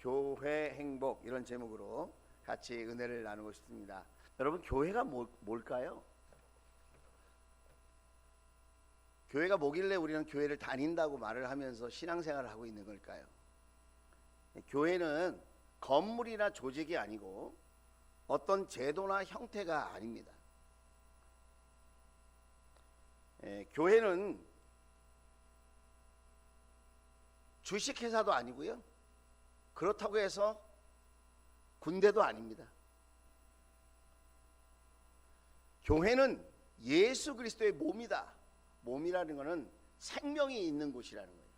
교회 행복 이런 제목으로 같이 은혜를 나누고 싶습니다. 여러분, 교회가 뭘까요? 교회가 뭐길래 우리는 교회를 다닌다고 말을 하면서 신앙생활을 하고 있는 걸까요? 교회는 건물이나 조직이 아니고 어떤 제도나 형태가 아닙니다. 교회는 주식회사도 아니고요, 그렇다고 해서 군대도 아닙니다. 교회는 예수 그리스도의 몸이다. 몸이라는 것은 생명이 있는 곳이라는 거예요.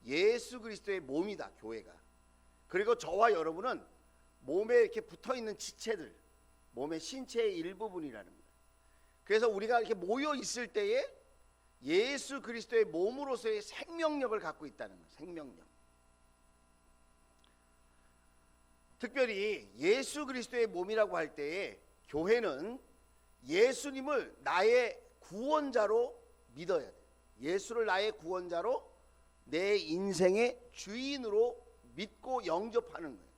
예수 그리스도의 몸이다, 교회가. 그리고 저와 여러분은 몸에 이렇게 붙어있는 지체들, 몸의 신체의 일부분이라는 거예요. 그래서 우리가 이렇게 모여 있을 때에 예수 그리스도의 몸으로서의 생명력을 갖고 있다는 거예요. 생명력. 특별히 예수 그리스도의 몸이라고 할 때에 교회는 예수님을 나의 구원자로 믿어야 돼. 예수를 나의 구원자로, 내 인생의 주인으로 믿고 영접하는 거예요.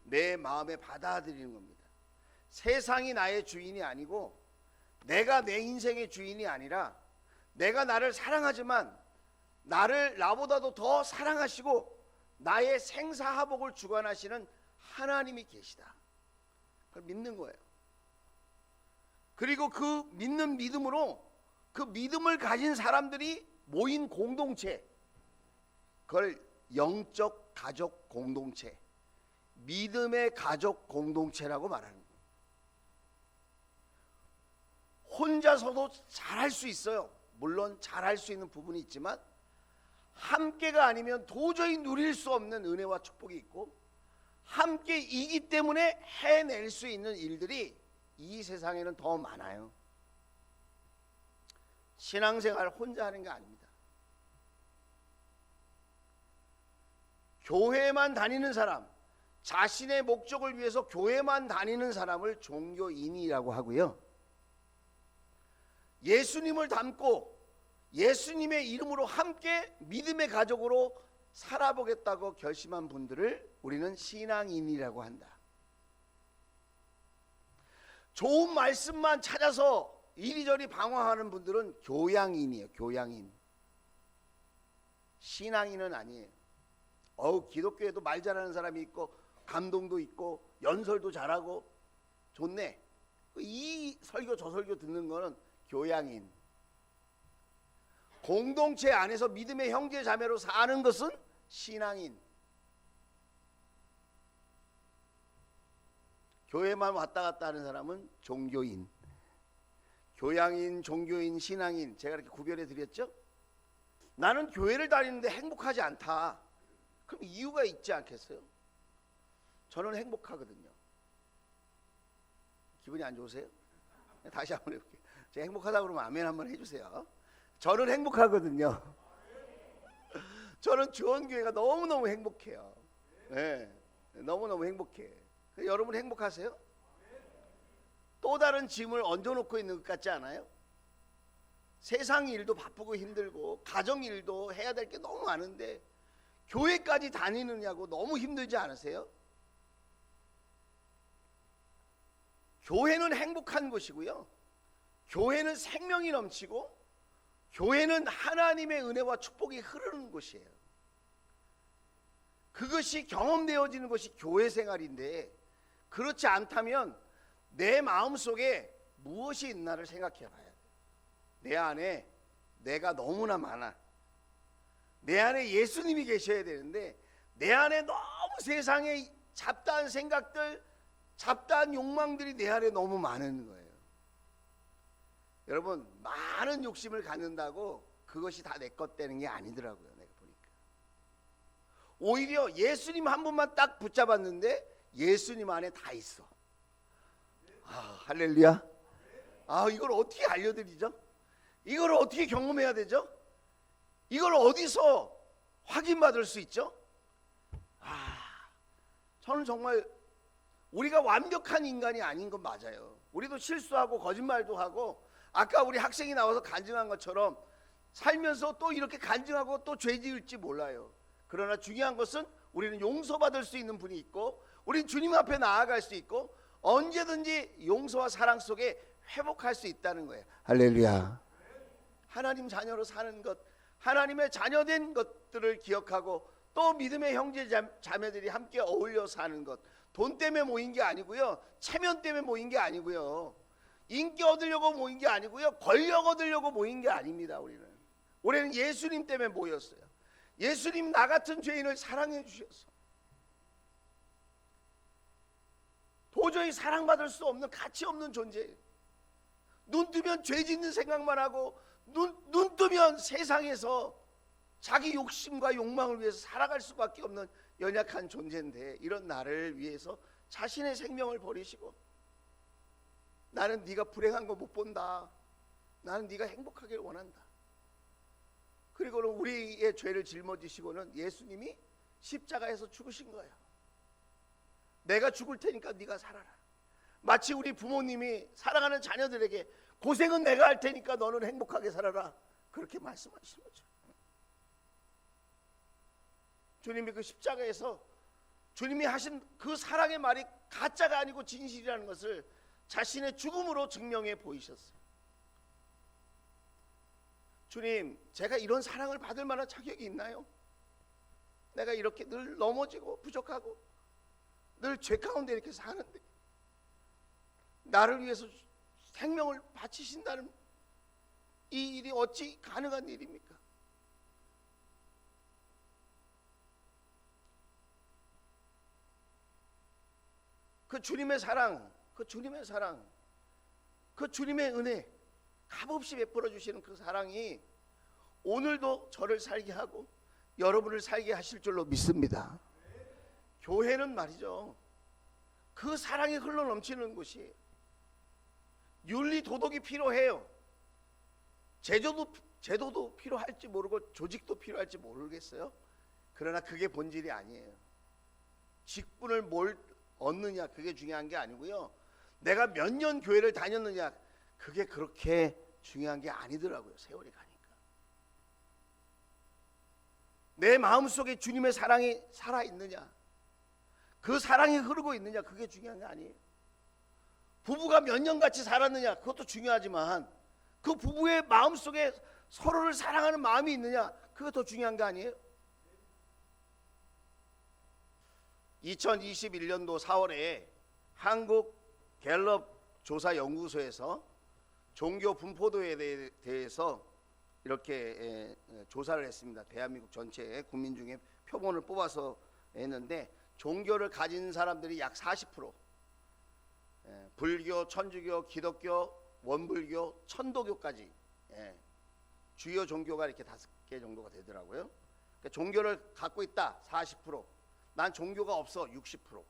내 마음에 받아들이는 겁니다. 세상이 나의 주인이 아니고, 내가 내 인생의 주인이 아니라, 내가 나를 사랑하지만 나를 나보다도 더 사랑하시고 나의 생사화복을 주관하시는 하나님이 계시다. 그걸 믿는 거예요. 그리고 그 믿는 믿음으로 그 믿음을 가진 사람들이 모인 공동체, 그걸 영적 가족 공동체, 믿음의 가족 공동체라고 말하는 거예요. 혼자서도 잘할 수 있어요. 물론 잘할 수 있는 부분이 있지만 함께가 아니면 도저히 누릴 수 없는 은혜와 축복이 있고, 함께이기 때문에 해낼 수 있는 일들이 이 세상에는 더 많아요. 신앙생활 혼자 하는 게 아닙니다. 교회만 다니는 사람, 자신의 목적을 위해서 교회만 다니는 사람을 종교인이라고 하고요, 예수님을 닮고 예수님의 이름으로 함께 믿음의 가족으로 살아보겠다고 결심한 분들을 우리는 신앙인이라고 한다. 좋은 말씀만 찾아서 이리저리 방황하는 분들은 교양인이에요. 교양인. 신앙인은 아니에요. 기독교에도 말 잘하는 사람이 있고 감동도 있고 연설도 잘하고 좋네, 이 설교 저 설교 듣는 거는 교양인. 공동체 안에서 믿음의 형제 자매로 사는 것은 신앙인. 교회만 왔다 갔다 하는 사람은 종교인. 교양인, 종교인, 신앙인, 제가 이렇게 구별해 드렸죠? 나는 교회를 다니는데 행복하지 않다. 그럼 이유가 있지 않겠어요? 저는 행복하거든요. 기분이 안 좋으세요? 다시 한번 해볼게요. 제가 행복하다 그러면 아멘 한번 해주세요. 저는 행복하거든요. 저는 주원교회가 너무너무 행복해요. 네, 너무너무 행복해. 여러분 행복하세요? 또 다른 짐을 얹어놓고 있는 것 같지 않아요? 세상 일도 바쁘고 힘들고 가정 일도 해야 될 게 너무 많은데 교회까지 다니느냐고 너무 힘들지 않으세요? 교회는 행복한 곳이고요, 교회는 생명이 넘치고, 교회는 하나님의 은혜와 축복이 흐르는 곳이에요. 그것이 경험되어지는 것이 교회 생활인데, 그렇지 않다면 내 마음속에 무엇이 있나를 생각해 봐야 돼요. 내 안에 내가 너무나 많아. 내 안에 예수님이 계셔야 되는데 내 안에 너무 세상의 잡다한 생각들, 잡다한 욕망들이 내 안에 너무 많은 거예요. 여러분, 많은 욕심을 갖는다고 그것이 다 내 것 되는 게 아니더라고요. 내가 보니까 오히려 예수님 한 분만 딱 붙잡았는데 예수님 안에 다 있어. 할렐루야. 이걸 어떻게 알려드리죠? 이걸 어떻게 경험해야 되죠? 이걸 어디서 확인받을 수 있죠? 저는 정말 우리가 완벽한 인간이 아닌 건 맞아요. 우리도 실수하고 거짓말도 하고, 아까 우리 학생이 나와서 간증한 것처럼 살면서 또 이렇게 간증하고 또 죄 지을지 몰라요. 그러나 중요한 것은 우리는 용서받을 수 있는 분이 있고, 우리는 주님 앞에 나아갈 수 있고, 언제든지 용서와 사랑 속에 회복할 수 있다는 거예요. 할렐루야. 하나님 자녀로 사는 것, 하나님의 자녀된 것들을 기억하고, 또 믿음의 형제 자매들이 함께 어울려 사는 것, 돈 때문에 모인 게 아니고요, 체면 때문에 모인 게 아니고요, 인기 얻으려고 모인 게 아니고요, 권력 얻으려고 모인 게 아닙니다. 우리는 예수님 때문에 모였어요. 예수님 나 같은 죄인을 사랑해 주셔서 도저히 사랑받을 수 없는, 가치 없는 존재예요. 눈 뜨면 죄 짓는 생각만 하고, 눈 뜨면 세상에서 자기 욕심과 욕망을 위해서 살아갈 수밖에 없는 연약한 존재인데, 이런 나를 위해서 자신의 생명을 버리시고, 나는 네가 불행한 거 못 본다, 나는 네가 행복하길 원한다. 그리고는 우리의 죄를 짊어지시고는 예수님이 십자가에서 죽으신 거예요. 내가 죽을 테니까 네가 살아라. 마치 우리 부모님이 사랑하는 자녀들에게 고생은 내가 할 테니까 너는 행복하게 살아라, 그렇게 말씀하시는 거죠. 주님이 그 십자가에서 주님이 하신 그 사랑의 말이 가짜가 아니고 진실이라는 것을 자신의 죽음으로 증명해 보이셨어요. 주님, 제가 이런 사랑을 받을 만한 자격이 있나요? 내가 이렇게 늘 넘어지고 부족하고 늘 죄 가운데 이렇게 사는데 나를 위해서 생명을 바치신다는 이 일이 어찌 가능한 일입니까? 그 주님의 사랑, 그 주님의 은혜, 값없이 베풀어 주시는 그 사랑이 오늘도 저를 살게 하고 여러분을 살게 하실 줄로 믿습니다. 교회는 말이죠, 그 사랑이 흘러 넘치는 곳이에요. 윤리 도덕이 필요해요. 제도도 필요할지 모르고 조직도 필요할지 모르겠어요. 그러나 그게 본질이 아니에요. 직분을 뭘 얻느냐, 그게 중요한 게 아니고요, 내가 몇 년 교회를 다녔느냐, 그게 그렇게 중요한 게 아니더라고요. 세월이 가니까 내 마음속에 주님의 사랑이 살아있느냐, 그 사랑이 흐르고 있느냐, 그게 중요한 게 아니에요. 부부가 몇 년 같이 살았느냐, 그것도 중요하지만 그 부부의 마음속에 서로를 사랑하는 마음이 있느냐, 그게 더 중요한 게 아니에요. 2021년도 4월에 한국 갤럽 조사 연구소에서 종교 분포도에 대해서 이렇게 조사를 했습니다. 대한민국 전체의 국민 중에 표본을 뽑아서 했는데, 종교를 가진 사람들이 약 40%, 불교, 천주교, 기독교, 원불교, 천도교까지 주요 종교가 이렇게 5개 정도가 되더라고요. 그러니까 종교를 갖고 있다 40%, 난 종교가 없어 60%.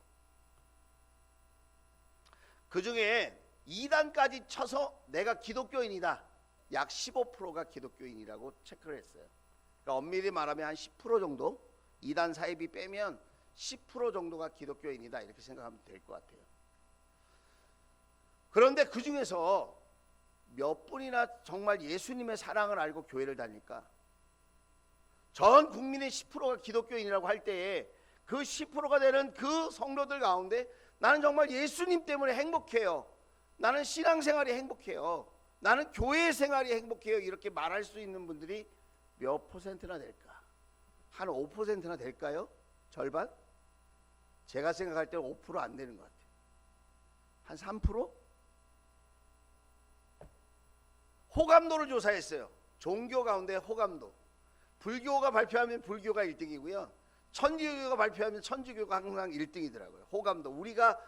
그 중에 2단까지 쳐서 내가 기독교인이다, 약 15%가 기독교인이라고 체크를 했어요. 그러니까 엄밀히 말하면 한 10% 정도, 2단 사입이 빼면 10% 정도가 기독교인이다, 이렇게 생각하면 될 것 같아요. 그런데 그 중에서 몇 분이나 정말 예수님의 사랑을 알고 교회를 다닐까? 전 국민의 10%가 기독교인이라고 할 때에 그 10%가 되는 그 성도들 가운데 나는 정말 예수님 때문에 행복해요, 나는 신앙생활이 행복해요, 나는 교회 생활이 행복해요, 이렇게 말할 수 있는 분들이 몇 퍼센트나 될까? 한 5%나 될까요? 절반? 제가 생각할 때는 5% 안 되는 것 같아요. 한 3%? 호감도를 조사했어요. 종교 가운데 호감도. 불교가 발표하면 불교가 1등이고요. 천주교가 발표하면 천주교가 항상 1등이더라고요. 호감도. 우리가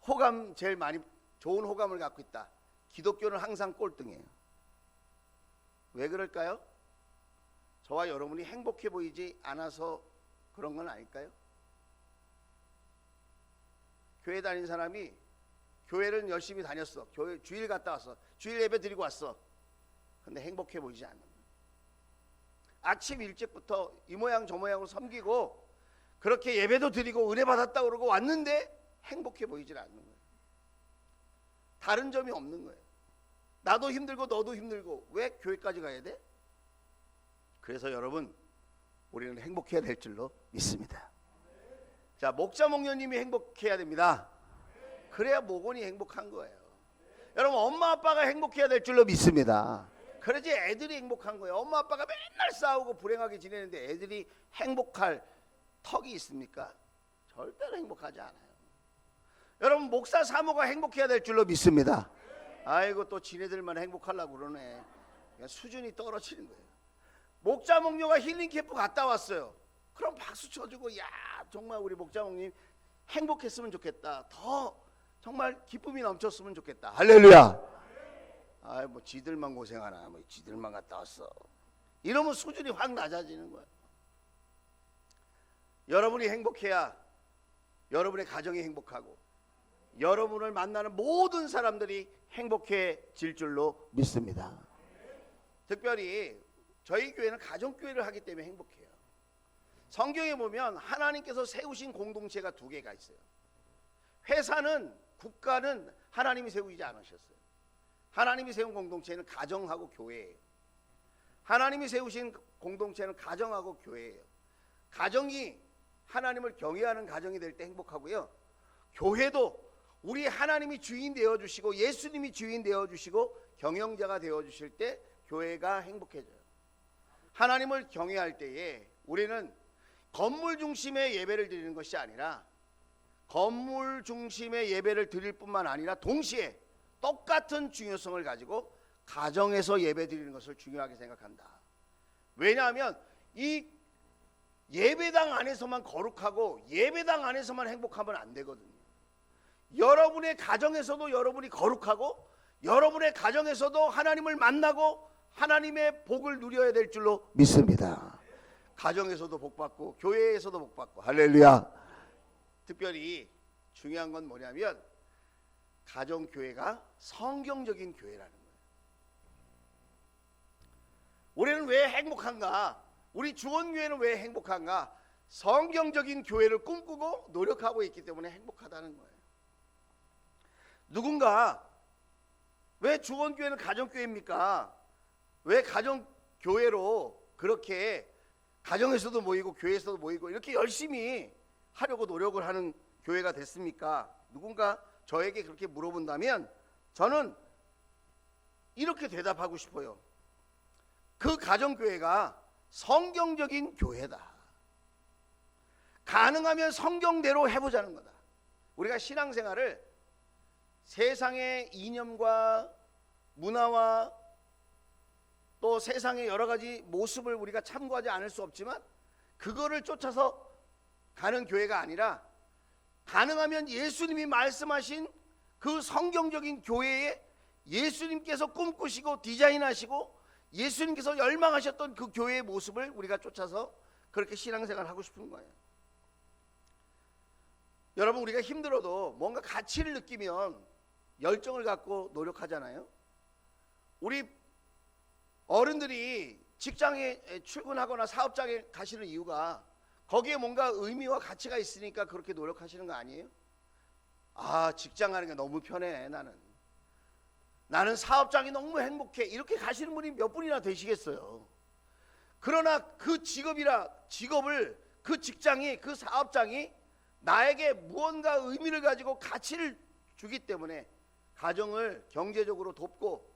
호감 제일 많이, 좋은 호감을 갖고 있다. 기독교는 항상 꼴등이에요. 왜 그럴까요? 저와 여러분이 행복해 보이지 않아서 그런 건 아닐까요? 교회 다닌 사람이 교회를 열심히 다녔어, 교회 주일 갔다 왔어, 주일 예배 드리고 왔어, 근데 행복해 보이지 않는 거예요. 아침 일찍부터 이 모양 저 모양으로 섬기고 그렇게 예배도 드리고 은혜 받았다고 그러고 왔는데 행복해 보이질 않는 거예요. 다른 점이 없는 거예요. 나도 힘들고 너도 힘들고 왜 교회까지 가야 돼? 그래서 여러분, 우리는 행복해야 될 줄로 믿습니다. 자, 목자 목녀님이 행복해야 됩니다. 그래야 목원이 행복한 거예요. 여러분, 엄마 아빠가 행복해야 될 줄로 믿습니다. 그래야지 애들이 행복한 거예요. 엄마 아빠가 맨날 싸우고 불행하게 지내는데 애들이 행복할 턱이 있습니까? 절대로 행복하지 않아요. 여러분, 목사 사모가 행복해야 될 줄로 믿습니다. 아이고, 또 지네들만 행복하려고 그러네. 수준이 떨어지는 거예요. 목자 목녀가 힐링 캠프 갔다 왔어요. 그럼 박수 쳐주고, 야, 정말 우리 목자 목님 행복했으면 좋겠다. 더 정말 기쁨이 넘쳤으면 좋겠다. 할렐루야. 아이, 뭐 지들만 고생하나, 뭐 지들만 갔다 왔어. 이러면 수준이 확 낮아지는 거예요. 여러분이 행복해야 여러분의 가정이 행복하고 여러분을 만나는 모든 사람들이 행복해질 줄로 믿습니다. 특별히 저희 교회는 가정교회를 하기 때문에 행복해요. 성경에 보면 하나님께서 세우신 공동체가 두 개가 있어요. 회사는, 국가는 하나님이 세우지 않으셨어요. 하나님이 세운 공동체는 가정하고 교회예요. 하나님이 세우신 공동체는 가정하고 교회예요. 가정이 하나님을 경외하는 가정이 될 때 행복하고요. 교회도 우리 하나님이 주인 되어주시고 예수님이 주인 되어주시고 경영자가 되어주실 때 교회가 행복해져요. 하나님을 경외할 때에 우리는 건물 중심의 예배를 드리는 것이 아니라 건물 중심의 예배를 드릴 뿐만 아니라 동시에 똑같은 중요성을 가지고 가정에서 예배 드리는 것을 중요하게 생각한다. 왜냐하면 이 예배당 안에서만 거룩하고 예배당 안에서만 행복하면 안 되거든요. 여러분의 가정에서도 여러분이 거룩하고 여러분의 가정에서도 하나님을 만나고 하나님의 복을 누려야 될 줄로 믿습니다. 가정에서도 복받고 교회에서도 복받고. 할렐루야. 특별히 중요한 건 뭐냐면 가정교회가 성경적인 교회라는 거예요. 우리는 왜 행복한가? 우리 주원교회는 왜 행복한가? 성경적인 교회를 꿈꾸고 노력하고 있기 때문에 행복하다는 거예요. 누군가 왜 주원교회는 가정교회입니까? 왜 가정교회로 그렇게 가정에서도 모이고 교회에서도 모이고 이렇게 열심히 하려고 노력을 하는 교회가 됐습니까? 누군가 저에게 그렇게 물어본다면 저는 이렇게 대답하고 싶어요. 그 가정교회가 성경적인 교회다. 가능하면 성경대로 해보자는 거다. 우리가 신앙생활을 세상의 이념과 문화와 또 세상의 여러 가지 모습을 우리가 참고하지 않을 수 없지만 그거를 쫓아서 가는 교회가 아니라 가능하면 예수님이 말씀하신 그 성경적인 교회에 예수님께서 꿈꾸시고 디자인하시고 예수님께서 열망하셨던 그 교회의 모습을 우리가 쫓아서 그렇게 신앙생활을 하고 싶은 거예요. 여러분, 우리가 힘들어도 뭔가 가치를 느끼면 열정을 갖고 노력하잖아요. 우리 어른들이 직장에 출근하거나 사업장에 가시는 이유가 거기에 뭔가 의미와 가치가 있으니까 그렇게 노력하시는 거 아니에요? 아, 직장 가는 게 너무 편해. 나는 사업장이 너무 행복해. 이렇게 가시는 분이 몇 분이나 되시겠어요. 그러나 그 직업을 그 직장이 그 사업장이 나에게 무언가 의미를 가지고 가치를 주기 때문에 가정을 경제적으로 돕고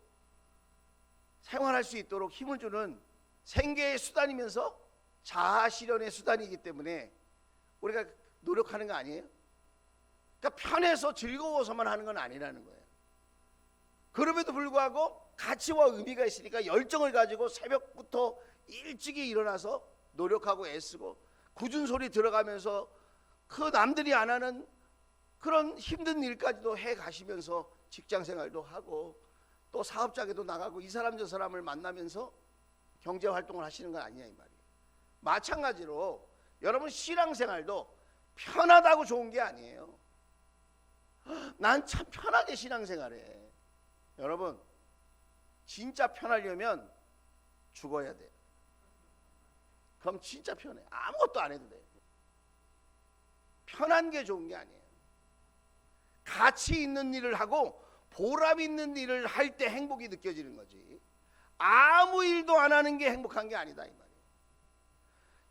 생활할 수 있도록 힘을 주는 생계의 수단이면서 자아 실현의 수단이기 때문에 우리가 노력하는 거 아니에요? 그러니까 편해서 즐거워서만 하는 건 아니라는 거예요. 그럼에도 불구하고 가치와 의미가 있으니까 열정을 가지고 새벽부터 일찍이 일어나서 노력하고 애쓰고 굳은 소리 들어가면서 그 남들이 안 하는 그런 힘든 일까지도 해 가시면서 직장 생활도 하고 또 사업장에도 나가고 이 사람 저 사람을 만나면서 경제 활동을 하시는 건 아니냐 이 말이에요. 마찬가지로 여러분 신앙생활도 편하다고 좋은 게 아니에요. 난 참 편하게 신앙생활해. 여러분, 진짜 편하려면 죽어야 돼. 그럼 진짜 편해. 아무것도 안 해도 돼. 편한 게 좋은 게 아니에요. 가치 있는 일을 하고 보람 있는 일을 할 때 행복이 느껴지는 거지. 아무 일도 안 하는 게 행복한 게 아니다 이 말이에요.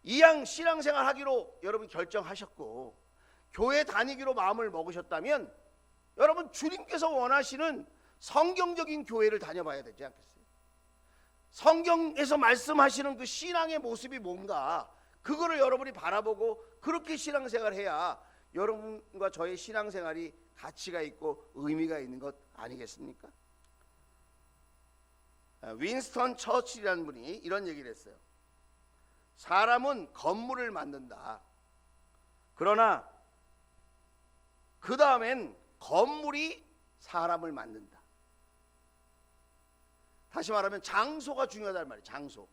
이왕 신앙생활 하기로 여러분 결정하셨고 교회 다니기로 마음을 먹으셨다면 여러분 주님께서 원하시는 성경적인 교회를 다녀봐야 되지 않겠어요? 성경에서 말씀하시는 그 신앙의 모습이 뭔가 그거를 여러분이 바라보고 그렇게 신앙생활을 해야 여러분과 저의 신앙생활이 가치가 있고 의미가 있는 것 아니겠습니까? 윈스턴 처칠이라는 분이 이런 얘기를 했어요. 사람은 건물을 만든다. 그러나 그 다음엔 건물이 사람을 만든다. 다시 말하면 장소가 중요하단 말이에요. 장소.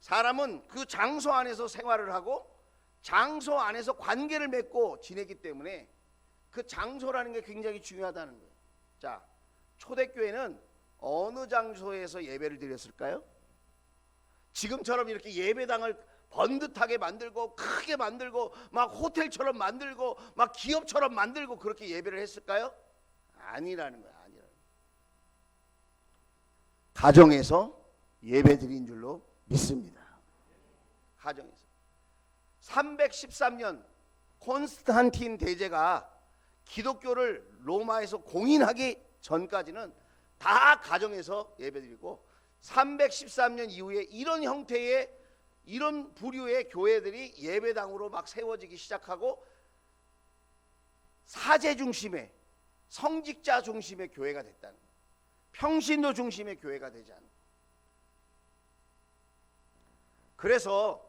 사람은 그 장소 안에서 생활을 하고 장소 안에서 관계를 맺고 지내기 때문에 그 장소라는 게 굉장히 중요하다는 거예요. 자, 초대교회는 어느 장소에서 예배를 드렸을까요? 지금처럼 이렇게 예배당을 번듯하게 만들고 크게 만들고 막 호텔처럼 만들고 막 기업처럼 만들고 그렇게 예배를 했을까요? 아니라는 거야. 아니라는 거야. 가정에서 예배 드린 줄로 믿습니다. 가정에서. 313년 콘스탄틴 대제가 기독교를 로마에서 공인하기 전까지는 다 가정에서 예배드리고 313년 이후에 이런 형태의 이런 부류의 교회들이 예배당으로 막 세워지기 시작하고 사제 중심의 성직자 중심의 교회가 됐다는 거예요. 평신도 중심의 교회가 되지 않는 거예요. 그래서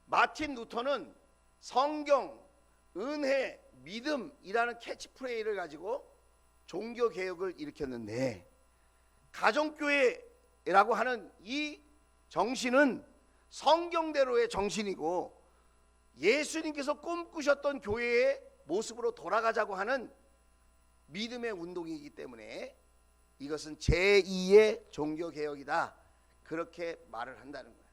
마틴 루터는 성경, 은혜, 믿음이라는 캐치프레이를 가지고 종교개혁을 일으켰는데 가정교회라고 하는 이 정신은 성경대로의 정신이고 예수님께서 꿈꾸셨던 교회의 모습으로 돌아가자고 하는 믿음의 운동이기 때문에 이것은 제2의 종교개혁이다. 그렇게 말을 한다는 거예요.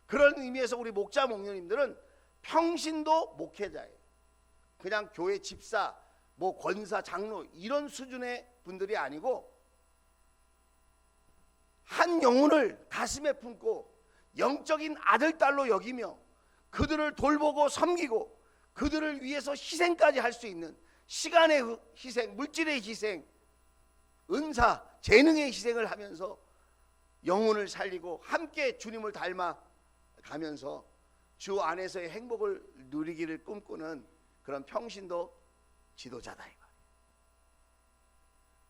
그런 의미에서 우리 목자 목녀님들은 평신도 목회자예요. 그냥 교회 집사, 뭐 권사, 장로 이런 수준의 분들이 아니고 한 영혼을 가슴에 품고 영적인 아들, 딸로 여기며 그들을 돌보고 섬기고 그들을 위해서 희생까지 할 수 있는 시간의 희생, 물질의 희생, 은사, 재능의 희생을 하면서 영혼을 살리고 함께 주님을 닮아가면서 주 안에서의 행복을 누리기를 꿈꾸는 그런 평신도 지도자다 이거.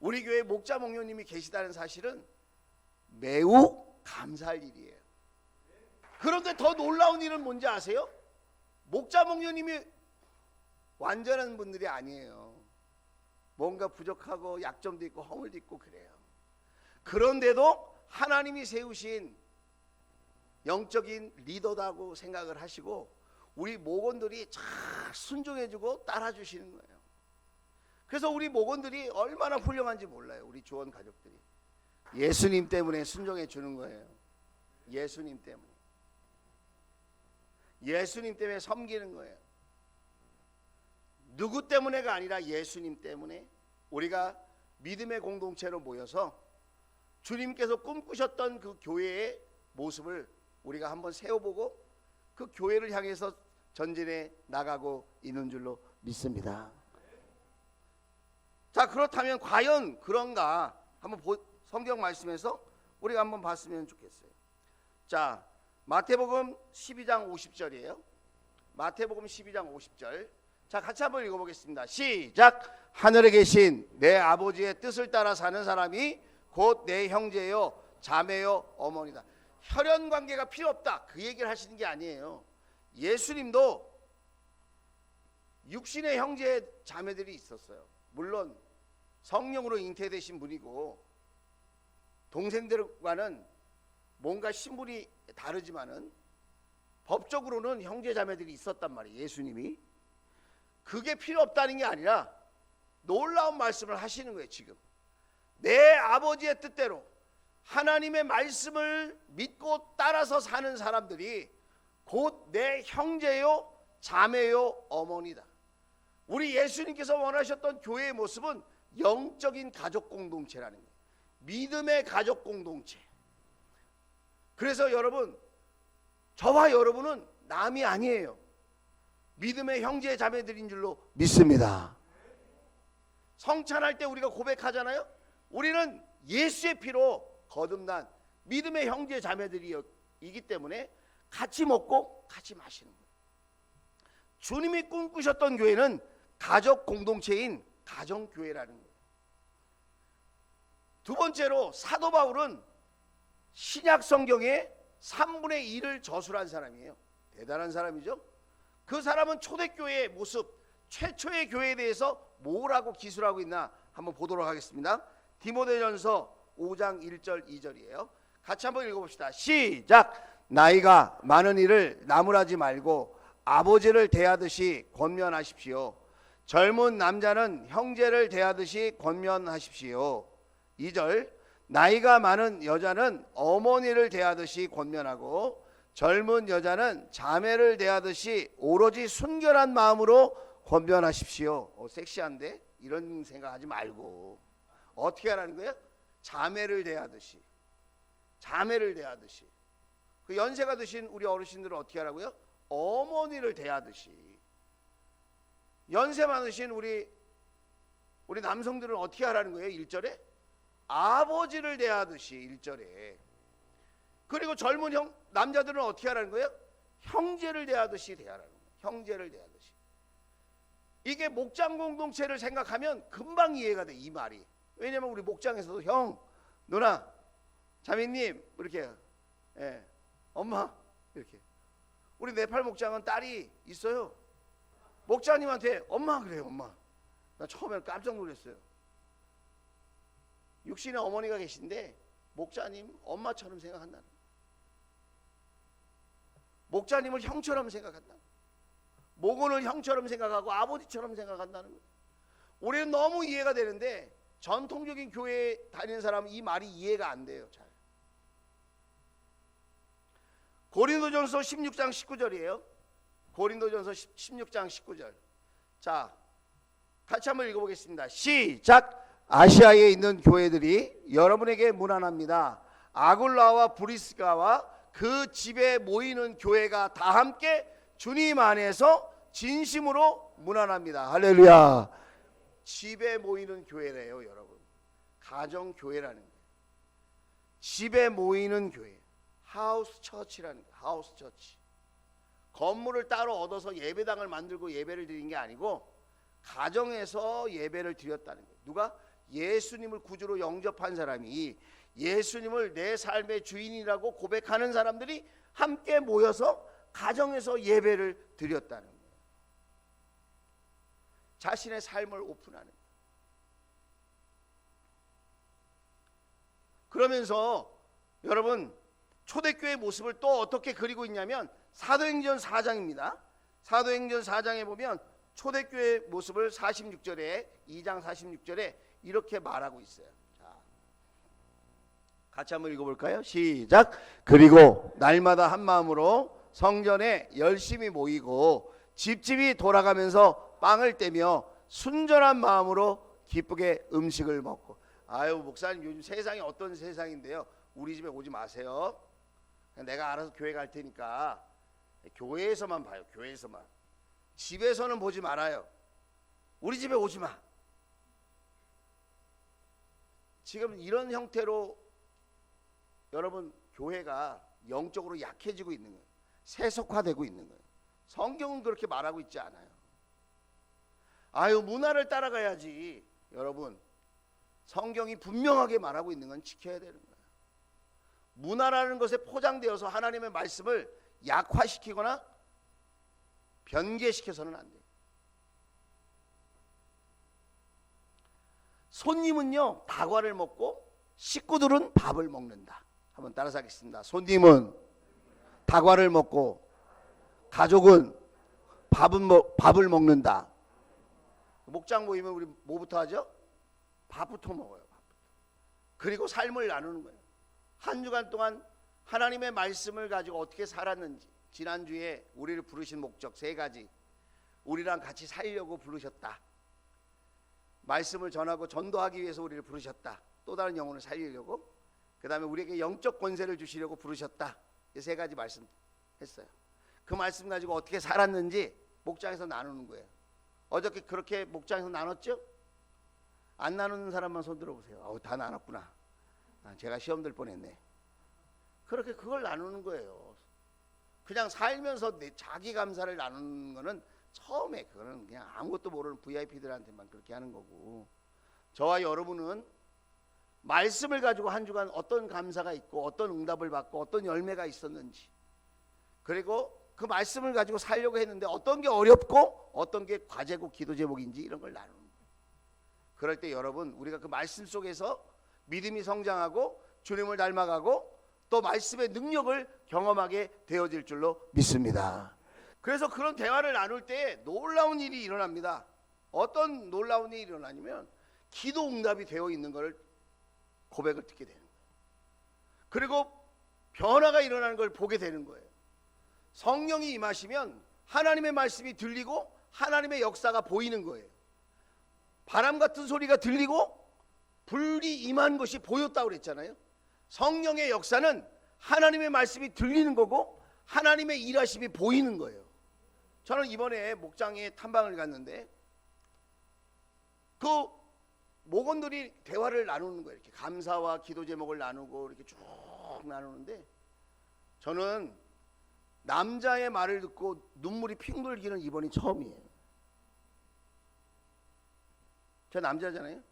우리 교회 목자 목녀님이 계시다는 사실은 매우 감사할 일이에요. 그런데 더 놀라운 일은 뭔지 아세요? 목자 목녀님이 완전한 분들이 아니에요. 뭔가 부족하고 약점도 있고 허물도 있고 그래요. 그런데도 하나님이 세우신 영적인 리더다고 생각을 하시고 우리 목원들이 잘 순종해주고 따라주시는 거예요. 그래서 우리 목원들이 얼마나 훌륭한지 몰라요. 우리 주원 가족들이 예수님 때문에 순종해 주는 거예요. 예수님 때문에. 예수님 때문에 섬기는 거예요. 누구 때문에가 아니라 예수님 때문에 우리가 믿음의 공동체로 모여서 주님께서 꿈꾸셨던 그 교회의 모습을 우리가 한번 세워보고 그 교회를 향해서 전진해 나가고 있는 줄로 믿습니다. 자, 그렇다면 과연 그런가 한번 성경 말씀에서 우리가 한번 봤으면 좋겠어요. 자, 마태복음 12장 50절이에요. 마태복음 12장 50절. 자, 같이 한번 읽어보겠습니다. 시작. 하늘에 계신 내 아버지의 뜻을 따라 사는 사람이 곧 내 형제요 자매요 어머니다. 혈연 관계가 필요 없다 그 얘기를 하시는 게 아니에요. 예수님도 육신의 형제 자매들이 있었어요. 물론 성령으로 잉태되신 분이고 동생들과는 뭔가 신분이 다르지만은 법적으로는 형제 자매들이 있었단 말이에요. 예수님이 그게 필요 없다는 게 아니라 놀라운 말씀을 하시는 거예요. 지금 내 아버지의 뜻대로 하나님의 말씀을 믿고 따라서 사는 사람들이 곧 내 형제요 자매요 어머니다. 우리 예수님께서 원하셨던 교회의 모습은 영적인 가족 공동체라는 거예요. 믿음의 가족 공동체. 그래서 여러분, 저와 여러분은 남이 아니에요. 믿음의 형제 자매들인 줄로 믿습니다. 성찬할 때 우리가 고백하잖아요. 우리는 예수의 피로 거듭난 믿음의 형제 자매들이기 때문에 같이 먹고 같이 마시는 거예요. 주님이 꿈꾸셨던 교회는 가족 공동체인 가정교회라는 거예요. 두 번째로 사도 바울은 신약 성경의 3분의 1을 저술한 사람이에요. 대단한 사람이죠. 그 사람은 초대교회의 모습, 최초의 교회에 대해서 뭐라고 기술하고 있나 한번 보도록 하겠습니다. 디모데전서 5장 1절 2절이에요. 같이 한번 읽어봅시다. 시작. 나이가 많은 이를 나무라지 말고 아버지를 대하듯이 권면하십시오. 젊은 남자는 형제를 대하듯이 권면하십시오. 2절. 나이가 많은 여자는 어머니를 대하듯이 권면하고 젊은 여자는 자매를 대하듯이 오로지 순결한 마음으로 권면하십시오. 섹시한데? 이런 생각하지 말고 어떻게 하라는 거예요? 자매를 대하듯이. 자매를 대하듯이. 그 연세가 드신 우리 어르신들은 어떻게 하라고요? 어머니를 대하듯이. 연세 많으신 우리 남성들은 어떻게 하라는 거예요? 1절에 아버지를 대하듯이. 1절에. 그리고 젊은 남자들은 어떻게 하라는 거예요? 형제를 대하듯이 대하라는 거예요. 형제를 대하듯이. 이게 목장 공동체를 생각하면 금방 이해가 돼, 이 말이. 왜냐면 우리 목장에서도 형, 누나, 자매님 이렇게, 예, 엄마 이렇게. 우리 네팔 목장은 딸이 있어요. 목자님한테 엄마 그래요. 엄마. 나 처음에는 깜짝 놀랐어요. 육신의 어머니가 계신데 목자님 엄마처럼 생각한다는 거예요. 목자님을 형처럼 생각한다. 목원을 형처럼 생각하고 아버지처럼 생각한다는 거예요. 우리는 너무 이해가 되는데 전통적인 교회에 다니는 사람은 이 말이 이해가 안 돼요. 잘. 고린도전서 16장 19절이에요. 고린도전서 16장 19절. 자, 같이 한번 읽어보겠습니다. 시작. 아시아에 있는 교회들이 여러분에게 문안합니다. 아굴라와 브리스가와 그 집에 모이는 교회가 다 함께 주님 안에서 진심으로 문안합니다. 할렐루야. 집에 모이는 교회래요, 여러분. 가정교회라는 거예요. 집에 모이는 교회. 하우스 처치라는 거예요. 하우스 처치. 건물을 따로 얻어서 예배당을 만들고 예배를 드린 게 아니고 가정에서 예배를 드렸다는 거예요. 누가? 예수님을 구주로 영접한 사람이, 예수님을 내 삶의 주인이라고 고백하는 사람들이 함께 모여서 가정에서 예배를 드렸다는 거예요. 자신의 삶을 오픈하는 거예요. 그러면서 여러분 초대교회의 모습을 또 어떻게 그리고 있냐면 사도행전 4장입니다. 사도행전 4장에 보면 초대교회의 모습을 46절에 2장 46절에 이렇게 말하고 있어요. 자, 같이 한번 읽어볼까요? 시작. 그리고 날마다 한 마음으로 성전에 열심히 모이고 집집이 돌아가면서 빵을 떼며 순전한 마음으로 기쁘게 음식을 먹고. 아유 목사님 요즘 세상이 어떤 세상인데요. 우리 집에 오지 마세요. 내가 알아서 교회 갈 테니까 교회에서만 봐요. 교회에서만. 집에서는 보지 말아요. 우리 집에 오지 마. 지금 이런 형태로 여러분 교회가 영적으로 약해지고 있는 거예요. 세속화되고 있는 거예요. 성경은 그렇게 말하고 있지 않아요. 아유 문화를 따라가야지. 여러분 성경이 분명하게 말하고 있는 건 지켜야 되는 거예요. 문화라는 것에 포장되어서 하나님의 말씀을 약화시키거나 변개시켜서는 안 돼요. 손님은요 다과를 먹고 식구들은 밥을 먹는다. 한번 따라서 하겠습니다. 손님은 다과를 먹고 가족은 밥을 먹는다. 목장 모이면 우리 뭐부터 하죠? 밥부터 먹어요. 밥부터. 그리고 삶을 나누는 거예요. 한 주간 동안 하나님의 말씀을 가지고 어떻게 살았는지, 지난주에 우리를 부르신 목적 3가지. 우리랑 같이 살려고 부르셨다. 말씀을 전하고 전도하기 위해서 우리를 부르셨다. 또 다른 영혼을 살리려고. 그 다음에 우리에게 영적 권세를 주시려고 부르셨다. 이 3가지 말씀했어요. 그 말씀 가지고 어떻게 살았는지 목장에서 나누는 거예요. 어저께 그렇게 목장에서 나눴죠? 안 나누는 사람만 손 들어보세요. 다 나눴구나. 제가 시험 들 뻔했네. 그렇게 그걸 나누는 거예요. 그냥 살면서 자기 감사를 나누는 거는 처음에 그거는 그냥 아무것도 모르는 VIP들한테만 그렇게 하는 거고, 저와 여러분은 말씀을 가지고 한 주간 어떤 감사가 있고 어떤 응답을 받고 어떤 열매가 있었는지, 그리고 그 말씀을 가지고 살려고 했는데 어떤 게 어렵고 어떤 게 과제고 기도 제목인지 이런 걸 나누는 거예요. 그럴 때 여러분, 우리가 그 말씀 속에서 믿음이 성장하고 주님을 닮아가고 또 말씀의 능력을 경험하게 되어질 줄로 믿습니다. 그래서 그런 대화를 나눌 때 놀라운 일이 일어납니다. 어떤 놀라운 일이 일어나냐면 기도 응답이 되어 있는 것을 고백을 듣게 되는 거예요. 그리고 변화가 일어나는 걸 보게 되는 거예요. 성령이 임하시면 하나님의 말씀이 들리고 하나님의 역사가 보이는 거예요. 바람 같은 소리가 들리고 불이 임한 것이 보였다고 그랬잖아요. 성령의 역사는 하나님의 말씀이 들리는 거고 하나님의 일하심이 보이는 거예요. 저는 이번에 목장에 탐방을 갔는데 그 목원들이 대화를 나누는 거예요. 이렇게 감사와 기도 제목을 나누고 이렇게 쭉 나누는데, 저는 남자의 말을 듣고 눈물이 핑 돌기는 이번이 처음이에요. 저 남자잖아요.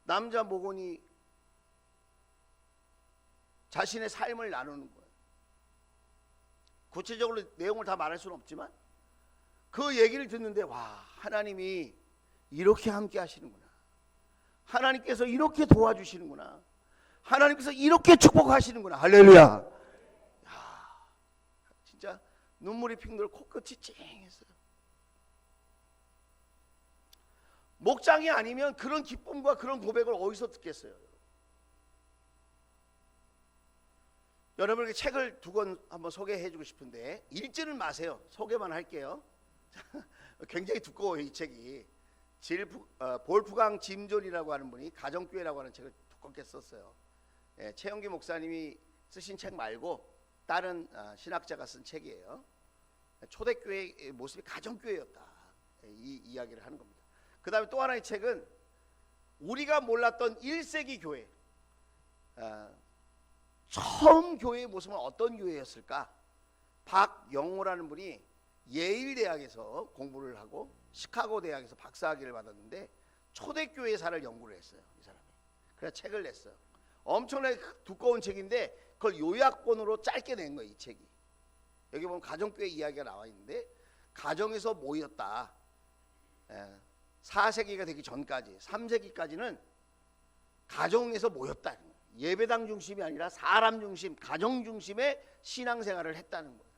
남자 목원이 자신의 삶을 나누는 거예요. 구체적으로 내용을 다 말할 수는 없지만 그 얘기를 듣는데, 와, 하나님이 이렇게 함께 하시는구나, 하나님께서 이렇게 도와주시는구나, 하나님께서 이렇게 축복하시는구나, 할렐루야. 야, 진짜 눈물이 핑 돌고 코끝이 찡했어요. 목장이 아니면 그런 기쁨과 그런 고백을 어디서 듣겠어요? 여러분에게 책을 두 권 한번 소개해주고 싶은데 읽지는 마세요. 소개만 할게요. 굉장히 두꺼워요, 이 책이. 볼프강 짐존이라고 하는 분이 가정교회라고 하는 책을 두껍게 썼어요. 최영기 목사님이 쓰신 책 말고 다른 신학자가 쓴 책이에요. 초대교회의 모습이 가정교회였다, 이 이야기를 하는 겁니다. 그 다음에 또 하나의 책은 우리가 몰랐던 1세기 교회, 처음 교회의 모습은 어떤 교회였을까? 박영호라는 분이 예일 대학에서 공부를 하고 시카고 대학에서 박사학위를 받았는데 초대교회사를 연구를 했어요, 이 사람이. 그래서 책을 냈어요. 엄청나게 두꺼운 책인데 그걸 요약본으로 짧게 낸 거예요, 이 책이. 여기 보면 가정교회 이야기가 나와 있는데, 가정에서 모였다. 4세기가 되기 전까지 3세기까지는 가정에서 모였다. 예배당 중심이 아니라 사람 중심, 가정 중심의 신앙생활을 했다는 거예요.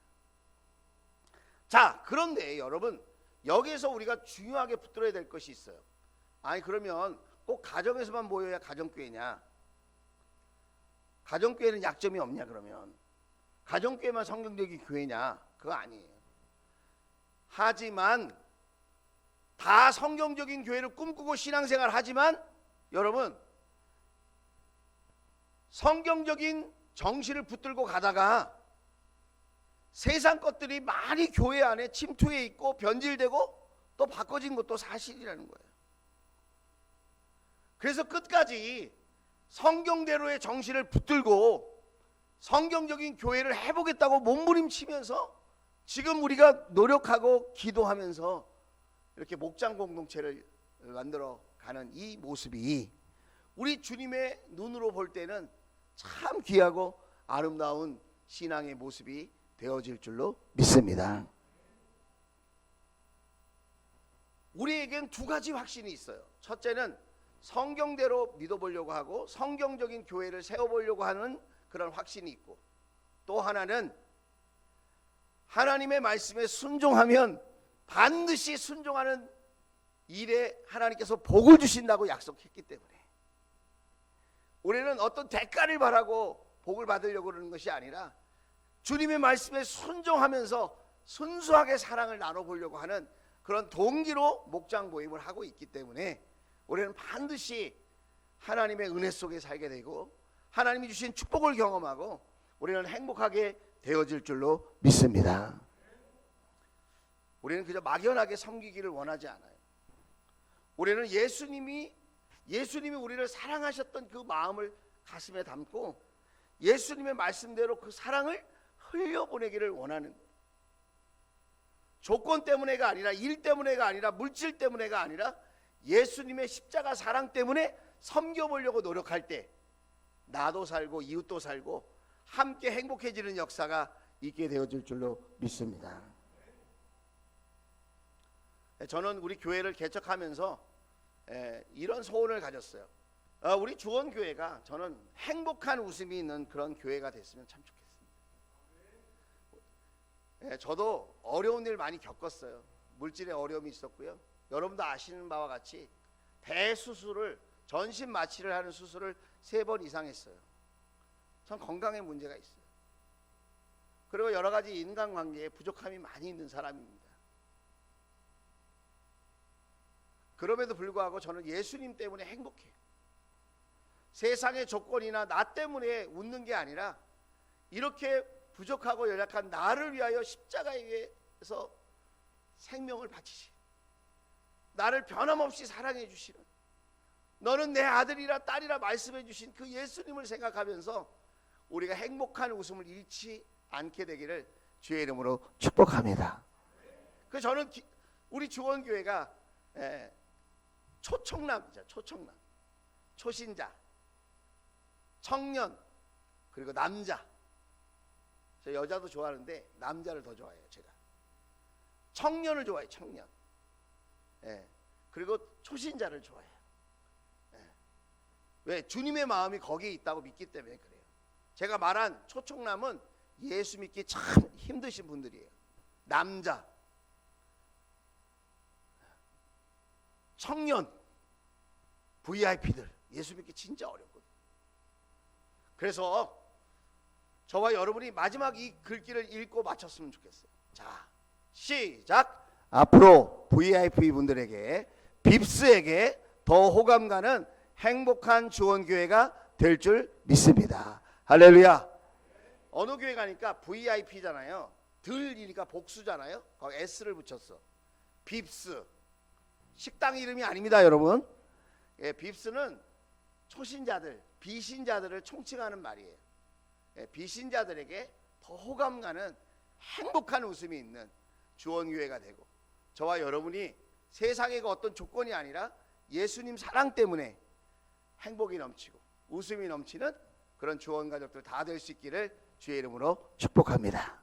자, 그런데 여러분, 여기에서 우리가 중요하게 붙들어야 될 것이 있어요. 아니, 그러면 꼭 가정에서만 모여야 가정교회냐? 가정교회는 약점이 없냐? 그러면 가정교회만 성경적인 교회냐? 그거 아니에요. 하지만 다 성경적인 교회를 꿈꾸고 신앙생활 하지만 여러분, 성경적인 정신을 붙들고 가다가 세상 것들이 많이 교회 안에 침투해 있고 변질되고 또 바꿔진 것도 사실이라는 거예요. 그래서 끝까지 성경대로의 정신을 붙들고 성경적인 교회를 해보겠다고 몸부림치면서 지금 우리가 노력하고 기도하면서 이렇게 목장 공동체를 만들어 가는 이 모습이 우리 주님의 눈으로 볼 때는 참 귀하고 아름다운 신앙의 모습이 되어질 줄로 믿습니다. 우리에겐 두 가지 확신이 있어요. 첫째는 성경대로 믿어보려고 하고 성경적인 교회를 세워보려고 하는 그런 확신이 있고, 또 하나는 하나님의 말씀에 순종하면 반드시 순종하는 일에 하나님께서 복을 주신다고 약속했기 때문에 우리는 어떤 대가를 바라고 복을 받으려고 그러는 것이 아니라 주님의 말씀에 순종하면서 순수하게 사랑을 나눠보려고 하는 그런 동기로 목장 모임을 하고 있기 때문에 우리는 반드시 하나님의 은혜 속에 살게 되고 하나님이 주신 축복을 경험하고, 우리는 행복하게 되어질 줄로 믿습니다. 우리는 그저 막연하게 섬기기를 원하지 않아요. 우리는 예수님이 우리를 사랑하셨던 그 마음을 가슴에 담고 예수님의 말씀대로 그 사랑을 흘려보내기를 원하는 거예요. 조건 때문에가 아니라, 일 때문에가 아니라, 물질 때문에가 아니라 예수님의 십자가 사랑 때문에 섬겨보려고 노력할 때 나도 살고 이웃도 살고 함께 행복해지는 역사가 있게 되어질 줄로 믿습니다. 저는 우리 교회를 개척하면서 이런 소원을 가졌어요. 우리 주원교회가 저는 행복한 웃음이 있는 그런 교회가 됐으면 참 좋겠습니다. 저도 어려운 일 많이 겪었어요. 물질의 어려움이 있었고요. 여러분도 아시는 바와 같이 대수술을, 전신 마취를 하는 수술을 3번 이상 했어요. 전 건강에 문제가 있어요. 그리고 여러 가지 인간관계에 부족함이 많이 있는 사람입니다. 그럼에도 불구하고 저는 예수님 때문에 행복해요. 세상의 조건이나 나 때문에 웃는 게 아니라 이렇게 부족하고 연약한 나를 위하여 십자가에 위해서 생명을 바치시, 나를 변함없이 사랑해 주시는, 너는 내 아들이라 딸이라 말씀해 주신 그 예수님을 생각하면서 우리가 행복한 웃음을 잃지 않게 되기를 주의 이름으로 축복합니다. 그 저는 우리 주원교회가 초청남이죠. 초청남, 초신자, 청년, 그리고 남자. 저 여자도 좋아하는데 남자를 더 좋아해요. 제가 청년을 좋아해요. 청년. 그리고 초신자를 좋아해요. 왜? 주님의 마음이 거기에 있다고 믿기 때문에 그래요. 제가 말한 초청남은 예수 믿기 참 힘드신 분들이에요. 남자, 청년, VIP들 예수 믿기 진짜 어렵거든요. 그래서 저와 여러분이 마지막 이 글귀를 읽고 마쳤으면 좋겠어요. 자, 시작. 앞으로 VIP 분들에게, 빕스에게 더 호감 가는 행복한 주원교회가 될 줄 믿습니다. 할렐루야. 어느 교회 가니까 VIP잖아요. 들이니까 복수잖아요. 거기 S를 붙였어. 빕스. 식당 이름이 아닙니다, 여러분. 빕스는 초신자들, 비신자들을 총칭하는 말이에요. 비신자들에게 더 호감 가는 행복한 웃음이 있는 주원교회가 되고, 저와 여러분이 세상의 어떤 조건이 아니라 예수님 사랑 때문에 행복이 넘치고 웃음이 넘치는 그런 주원가족들 다 될 수 있기를 주의 이름으로 축복합니다.